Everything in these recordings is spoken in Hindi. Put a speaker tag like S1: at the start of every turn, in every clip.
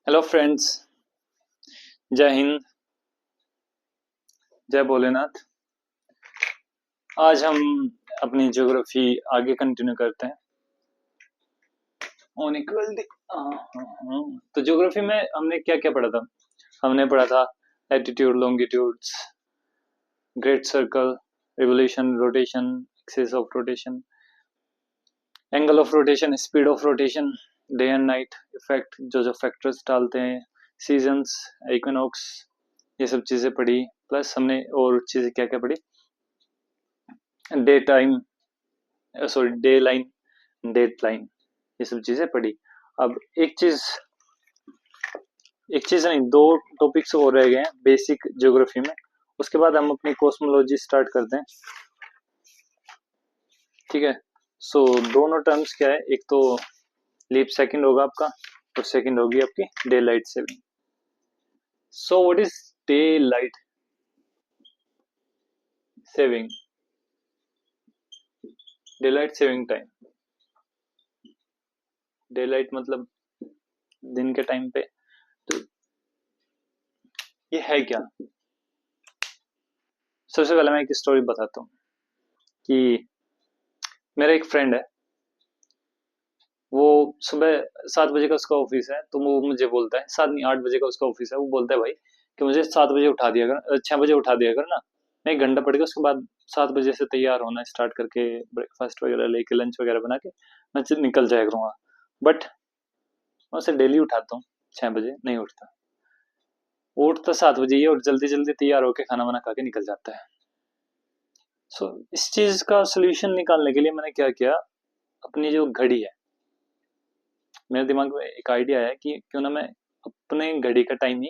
S1: Hello friends. जय हिंद। जय भोलेनाथ। आज हम अपनी ज्योग्राफी आगे कंटिन्यू करते हैं। ऑन इक्वल तो ज्योग्राफी में हमने क्या क्या पढ़ा था? हमने पढ़ा था attitude, longitudes, great circle, revolution, rotation, axis of rotation, angle of rotation, speed of rotation, day and night effect, जो जो फैक्टर्स डालते हैं, सीजन्स, इक्विनॉक्स, ये सब चीजें पढ़ी। प्लस हमने और चीजें क्या क्या पढ़ी? Day time, sorry day line, date line, ये सब चीजें पढ़ी। अब एक चीज नहीं, दो टॉपिक्स और रह गए हैं बेसिक ज्योग्राफी में। उसके बाद हम अपनी कॉस्मोलॉजी स्टार्ट करते हैं। ठीक है। सो दोनों टर्म्स क्या है? एक तो लीप सेकंड होगा आपका, और सेकंड होगी आपकी day light saving. So what is day light saving? Day light saving time, day light मतलब दिन के टाइम पे। तो ये है क्या? सबसे पहले मैं एक स्टोरी बताता हूँ कि मेरा एक फ्रेंड है। वो सुबह 7 बजे का उसका ऑफिस है, तो वो मुझे बोलता है, 7 नहीं 8 बजे का उसका ऑफिस है। वो बोलता है भाई कि मुझे 7 बजे उठा दिया कर, 6 बजे उठा दिया कर ना। मैं 1 घंटा पड़ गया, उसके बाद 7 बजे से तैयार होना स्टार्ट करके ब्रेकफास्ट वगैरह लेके लंच वगैरह बना के मैं निकल जाया करूंगा। बट मैं उसे डेली उठाता हूँ, 6 बजे नहीं उठता। वो उठता 7 बजे ही है और जल्दी जल्दी तैयार होकर खाना वाना खा के निकल जाता है। सो इस चीज का सोल्यूशन निकालने के लिए मैंने क्या किया, अपनी जो घड़ी है, मेरे दिमाग में एक आइडिया है कि क्यों ना मैं अपने घड़ी का टाइम ही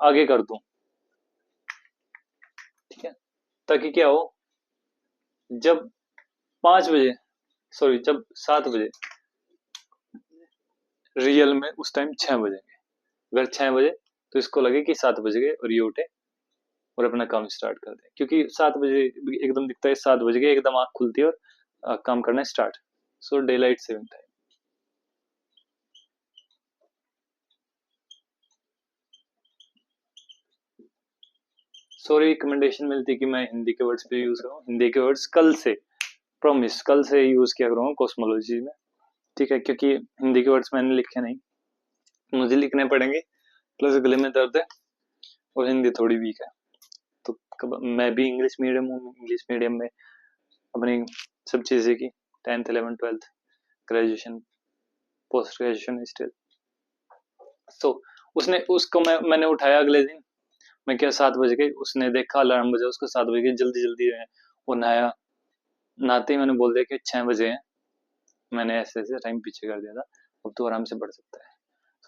S1: आगे कर दूं। ठीक है। ताकि क्या हो, जब 5 बजे, सॉरी जब 7 बजे, रियल में उस टाइम 6 बजेंगे। अगर 6 बजे तो इसको लगे कि 7 बज गए और ये उठे और अपना काम स्टार्ट कर दे, क्योंकि 7 बजे एकदम दिखता है 7 बज गए, एकदम आंख खुलती है और काम करना start. So daylight saving time. Sorry recommendation मिलती है कि मैं हिंदी के वर्ड्स पे यूज करूँ। हिंदी के वर्ड्स कल से, प्रॉमिस, कल से यूज किया करूँगा कॉस्मोलॉजी में। ठीक है, क्योंकि हिंदी के वर्ड्स मैंने लिखे नहीं, मुझे लिखने पड़ेंगे। प्लस गले में दर्द है और हिंदी थोड़ी वीक है। तो मैं भी इंग्लिश मीडियम हूँ, इंग्लिश मीडियम में अपनी सब चीज़ें की, 10th 11th 12th, graduation, post graduation still. So उसने उसको मैंने उठाया अगले दिन। मैं क्या 7 बज गए, उसने देखा अलार्म बजा, उसको 7 बज गए, जल्दी जल्दी है वो नहाया। नहाते ही मैंने बोल दिया कि 6 बजे हैं, मैंने ऐसे ऐसे टाइम पीछे कर दिया था, अब तो आराम से पढ़ सकता है।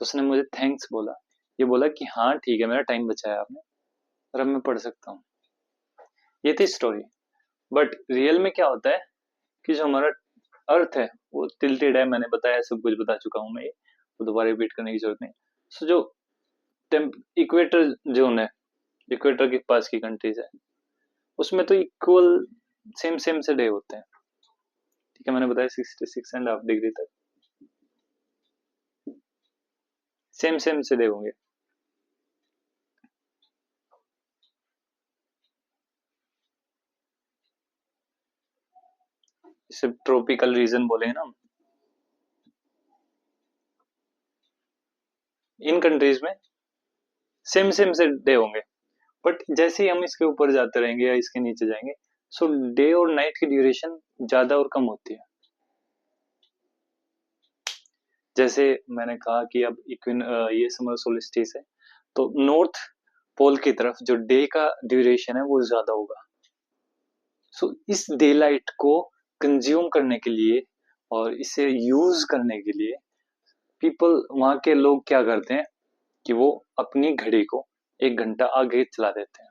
S1: तो उसने मुझे थैंक्स बोला, ये बोला कि हाँ ठीक है, मेरा टाइम बचाया आपने और अब मैं पढ़ सकता हूँ। ये थी स्टोरी। बट रियल में क्या होता है कि जो हमारा अर्थ है वो टिल्टेड है। मैंने बताया, सब कुछ बता चुका हूँ मैं, ये तो दोबारा रिपीट करने की जरूरत नहीं। सो जो इक्वेटर जोन है, इक्वेटर के पास की कंट्रीज है, उसमें तो इक्वल सेम सेम से डे होते हैं। ठीक है, मैंने बताया 66.5 डिग्री तक सेम सेम से डे होंगे। इसे ट्रॉपिकल रीजन बोले ना, इन कंट्रीज में सेम सेम से डे होंगे। बट जैसे ही हम इसके ऊपर जाते रहेंगे या इसके नीचे जाएंगे, सो डे और नाइट की ड्यूरेशन ज्यादा और कम होती है। जैसे मैंने कहा कि अब ये समर सोलिस्टिस है, तो नॉर्थ पोल की तरफ जो डे का ड्यूरेशन है वो ज्यादा होगा। सो इस डे लाइट को कंज्यूम करने के लिए और इसे यूज करने के लिए पीपल, वहां के लोग क्या करते हैं कि वो अपनी घड़ी को 1 घंटा आगे चला देते हैं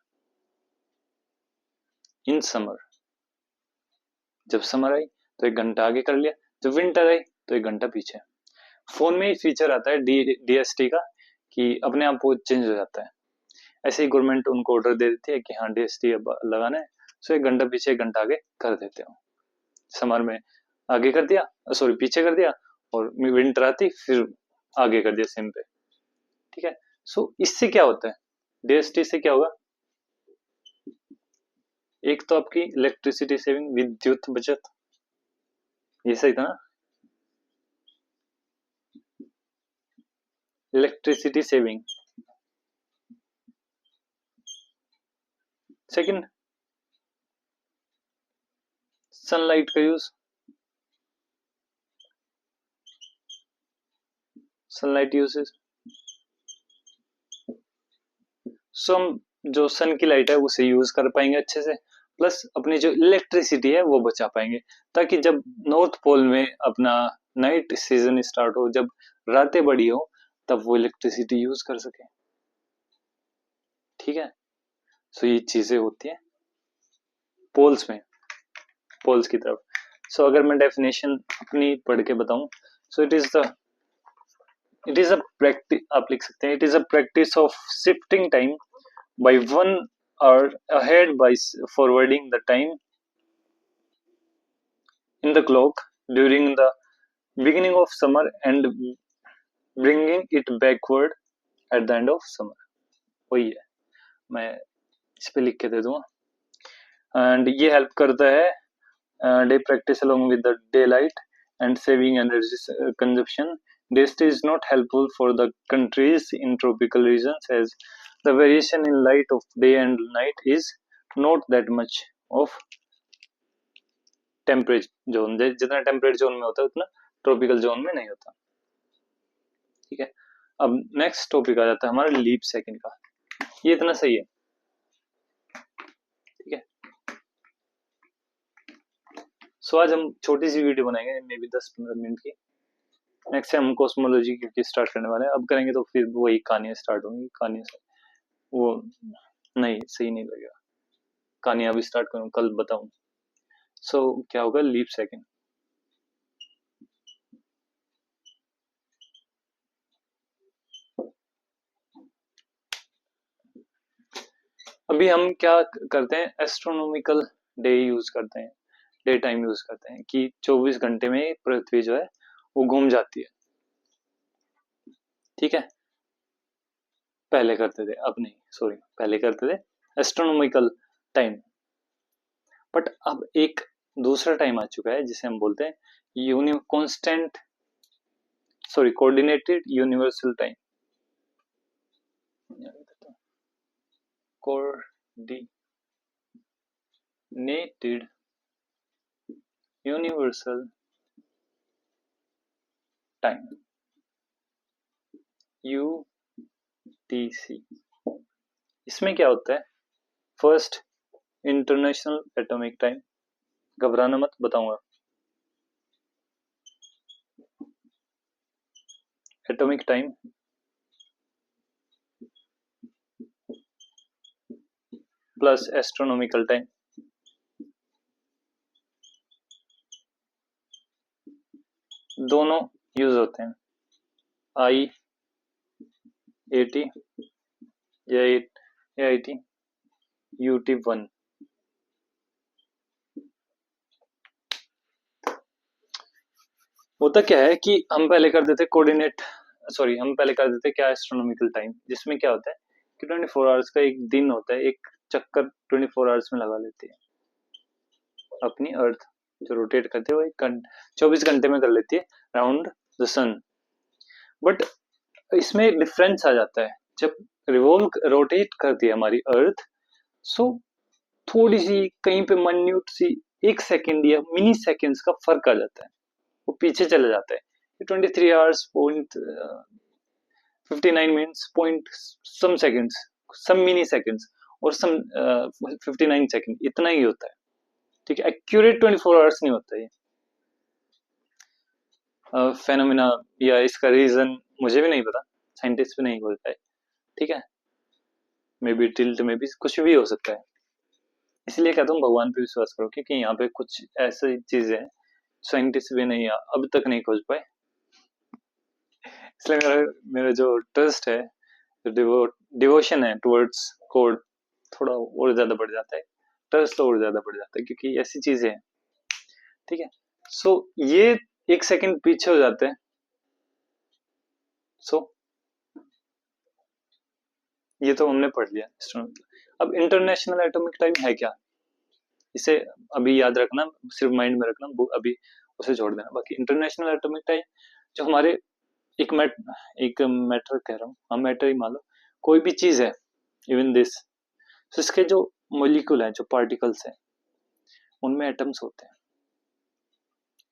S1: इन समर। जब समर आई तो 1 घंटा आगे कर लिया, जब विंटर आई तो 1 घंटा पीछे। फोन में ही फीचर आता है डीएसटी का कि अपने आप वो चेंज हो जाता है। ऐसे ही गवर्नमेंट उनको ऑर्डर दे देती है कि हाँ डीएसटी अब लगाना है, सो 1 घंटा पीछे 1 घंटा आगे कर देते हो। समर में आगे कर दिया, सॉरी पीछे कर दिया, और विंटर आती फिर आगे कर दिया सेम पे। ठीक है। सो इससे क्या होता है, डीएसटी से क्या होगा, एक तो आपकी इलेक्ट्रिसिटी सेविंग, विद्युत बचत, ये सही था ना, इलेक्ट्रिसिटी सेविंग। सेकंड, सनलाइट का यूज, सनलाइट यूजेस, सो हम जो सन की लाइट है उसे यूज कर पाएंगे अच्छे से, प्लस अपनी जो इलेक्ट्रिसिटी है वो बचा पाएंगे, ताकि जब नॉर्थ पोल में अपना नाइट सीजन स्टार्ट हो, जब रातें बड़ी हो, तब वो इलेक्ट्रिसिटी यूज कर सके। ठीक है। सो ये चीजें होती हैं पोल्स में, पोल्स की तरफ। सो अगर मैं डेफिनेशन अपनी पढ़ के बताऊं, so it is a practice, आप लिख सकते हैं, it is a practice of shifting time by 1 hour ahead by forwarding the time in the clock during the beginning of summer and bringing it backward at the end of summer। वही है, मैं इस पे लिख के दे दूंगा। एंड ये हेल्प करता है day practice along with the daylight and saving energy consumption। This is not helpful for the countries in tropical regions as the variation in light of day and night is not that much of temperate zone, जितना टेम्परेट जोन में होता है उतना ट्रॉपिकल जोन में नहीं होता। ठीक है। अब नेक्स्ट टॉपिक आ जाता है हमारा लीप सेकंड का, ये इतना सही है। ठीक है। सो आज हम छोटी सी वीडियो बनाएंगे, मे बी 10-15 मिनट की। नेक्स्ट से हम कॉस्मोलॉजी की स्टार्ट करने वाले हैं, अब करेंगे तो फिर वही कहानियां स्टार्ट होंगी, कहानियां से वो नहीं सही नहीं लगेगा, कहानियां अभी स्टार्ट करूँ कल बताऊं। सो क्या होगा लीप सेकंड। अभी हम क्या करते हैं, एस्ट्रोनॉमिकल डे यूज करते हैं, डे टाइम यूज करते हैं कि 24 घंटे में पृथ्वी जो है वो घूम जाती है। ठीक है। पहले करते थे, अब नहीं, सॉरी, पहले करते थे एस्ट्रोनॉमिकल टाइम, बट अब एक दूसरा टाइम आ चुका है जिसे हम बोलते हैं constant, sorry, coordinated universal time. Coordinated universal time, UTC. इसमें क्या होता है, फर्स्ट इंटरनेशनल एटॉमिक टाइम, घबराना मत, बताऊंगा। Atomic time plus astronomical time, दोनों यूज होते हैं। IAT AIT UT1। होता क्या है कि हम पहले कर देते कोऑर्डिनेट, सॉरी, हम पहले कर देते क्या, एस्ट्रोनॉमिकल टाइम, जिसमें क्या होता है कि 24 आवर्स का एक दिन होता है, एक चक्कर 24 आवर्स में लगा लेती है अपनी अर्थ, जो रोटेट करती है वो 24 घंटे में कर लेती है राउंड द सन। बट इसमें डिफरेंस आ जाता है, जब रिवॉल्व रोटेट करती है हमारी अर्थ, सो थोड़ी सी कहीं पे माइन्यूट सी 1 सेकेंड या मिनी सेकेंड्स का फर्क आ जाता है, वो पीछे चले जाता है। 23 hours point 59 minutes point some seconds, some mini seconds और सम 59 सेकेंड, इतना ही होता है। ठीक है, एक्यूरेट 24 आवर्स नहीं होता ये फेनोमेना, या इसका रीजन मुझे भी नहीं पता, साइंटिस्ट भी नहीं बोल पाए। ठीक है, मे बी टिल्ट में भी कुछ भी हो सकता है, इसलिए कहता हूँ भगवान पे विश्वास करो, क्योंकि यहाँ पे कुछ ऐसी चीजें हैं साइंटिस्ट भी नहीं अब तक नहीं खोज पाए। इसलिए मेरा मेरा जो ट्रस्ट है, जो डिवोशन है टुवर्ड्स गॉड, थोड़ा और ज्यादा बढ़ जाता है, ट्रस्ट और ज्यादा बढ़ जाता है, क्योंकि ऐसी चीजें हैं। ठीक है। सो ये 1 सेकंड पीछे हो जाते हैं। सो ये तो हमने पढ़ लिया एस्ट्रोनॉमिकल। अब इंटरनेशनल एटॉमिक टाइम है क्या, इसे अभी याद रखना, सिर्फ माइंड में रखना, अभी उसे छोड़ देना। बाकी इंटरनेशनल एटॉमिक टाइम जो हमारे एक मैटर कह रहा हूँ, हम मैटर ही मान लो, कोई भी चीज है, इवन दिस, तो इसके जो मॉलिक्यूल हैं, जो पार्टिकल्स हैं, उनमें एटम्स होते हैं।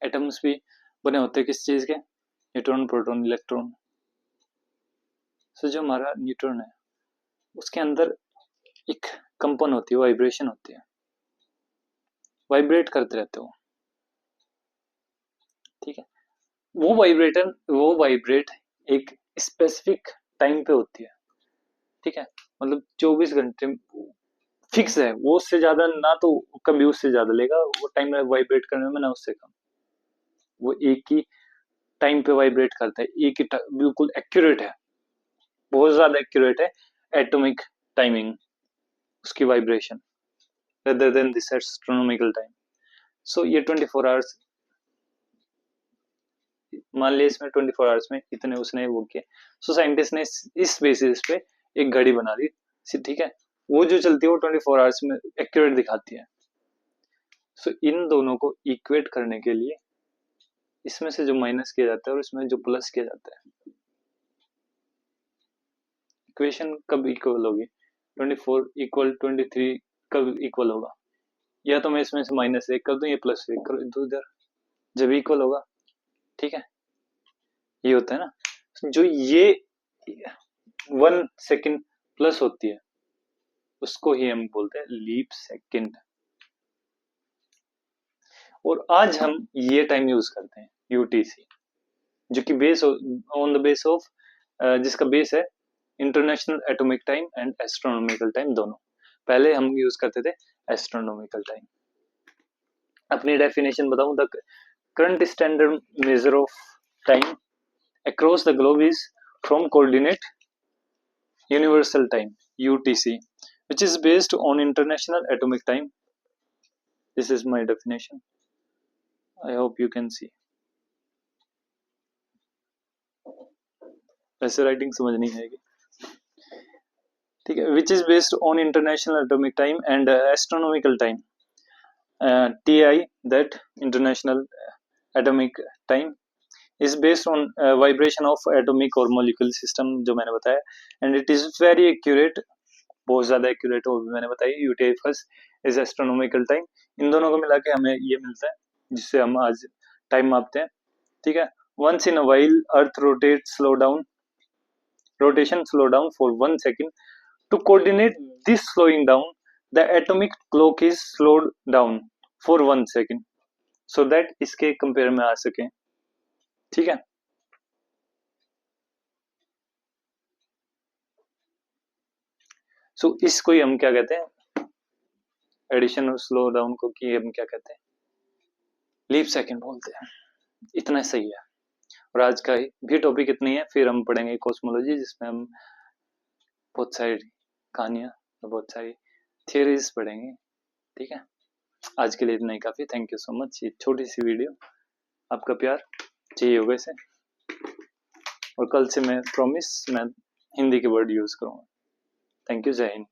S1: एटम्स भी बने होते हैं किस चीज के, न्यूट्रॉन, प्रोटॉन, इलेक्ट्रॉन। तो जो हमारा न्यूट्रॉन है उसके अंदर एक कंपन होती है, वाइब्रेशन होती है, वाइब्रेट करते रहते हो, ठीक है। वो वाइब्रेट एक स्पेसिफिक टाइम पे होती है, ठीक है। मतलब 24 घंटे फिक्स है वो, उससे ज्यादा ना तो कभी उससे ज्यादा लेगा वो टाइम वाइब्रेट करने में, ना उससे कम। वो एक ही टाइम पे वाइब्रेट करता है, एक ही बिल्कुल एक्यूरेट है, बहुत ज्यादा एक्यूरेट है एटॉमिक टाइमिंग उसकी vibration, rather than this astronomical time. So ये 24 आवर्स, मान लिया इसमें 24 आवर्स में इतने उसने वो किया। सो साइंटिस्ट ने इस बेसिस पे एक घड़ी बना दी, ठीक है। वो जो चलती है वो 24 आवर्स में एक्यूरेट दिखाती है। सो इन दोनों को इक्वेट करने के लिए इसमें से जो माइनस किया जाता है और इसमें जो प्लस किया जाता है, इक्वेशन कब इक्वल होगी, 24 इक्वल 23 कब इक्वल होगा, या तो मैं इसमें से माइनस 1 कर दूं, ये प्लस 1 कर दूं इधर, जब इक्वल होगा, ठीक है। ये होता है ना, जो ये 1 सेकेंड प्लस होती है उसको ही हम बोलते हैं लीप सेकेंड। और आज हम ये टाइम यूज करते हैं यूटीसी, जो कि base on the base of, जिसका बेस है international atomic time and astronomical time दोनों। पहले हम यूज करते थे एस्ट्रोनॉमिकल टाइम। अपनी डेफिनेशन बताऊं, the current standard measure of time across the globe is from coordinate universal time UTC, which is based on international atomic time. This is my definition. I hope you can see. ऐसे राइटिंग समझ नहीं आएगी, ठीक है। Which is based on international atomic time and astronomical time, TI, that international atomic time is based on vibration of atomic or molecular system, जो मैंने बताया, and it is very accurate, बहुत ज्यादा एक्यूरेट हो, मैंने बताया। UTI first is astronomical time. इन दोनों को मिला के हमें ये मिलता है जिससे हम आज टाइम मापते हैं, ठीक है। Once in a while earth rotation slow down for 1 second to coordinate this slowing down, the atomic clock is slowed down for 1 second, so that इसके कंपेयर में आ सके, ठीक है। सो इसको ही हम क्या कहते हैं, एडिशन और स्लो डाउन को कि हम क्या कहते हैं, लीप सेकंड बोलते हैं। इतना सही है। और आज का भी टॉपिक इतनी है, फिर हम पढ़ेंगे कॉस्मोलॉजी, जिसमें हम बहुत सारी कहानियां, बहुत सारी थियरीज पढ़ेंगे, ठीक है। आज के लिए इतना ही काफी। Thank you so much. ये छोटी सी वीडियो, आपका प्यार चाहिए होगा इसे, और कल से मैं प्रॉमिस मैं हिंदी के वर्ड यूज करूंगा। थैंक यू, जय हिंद।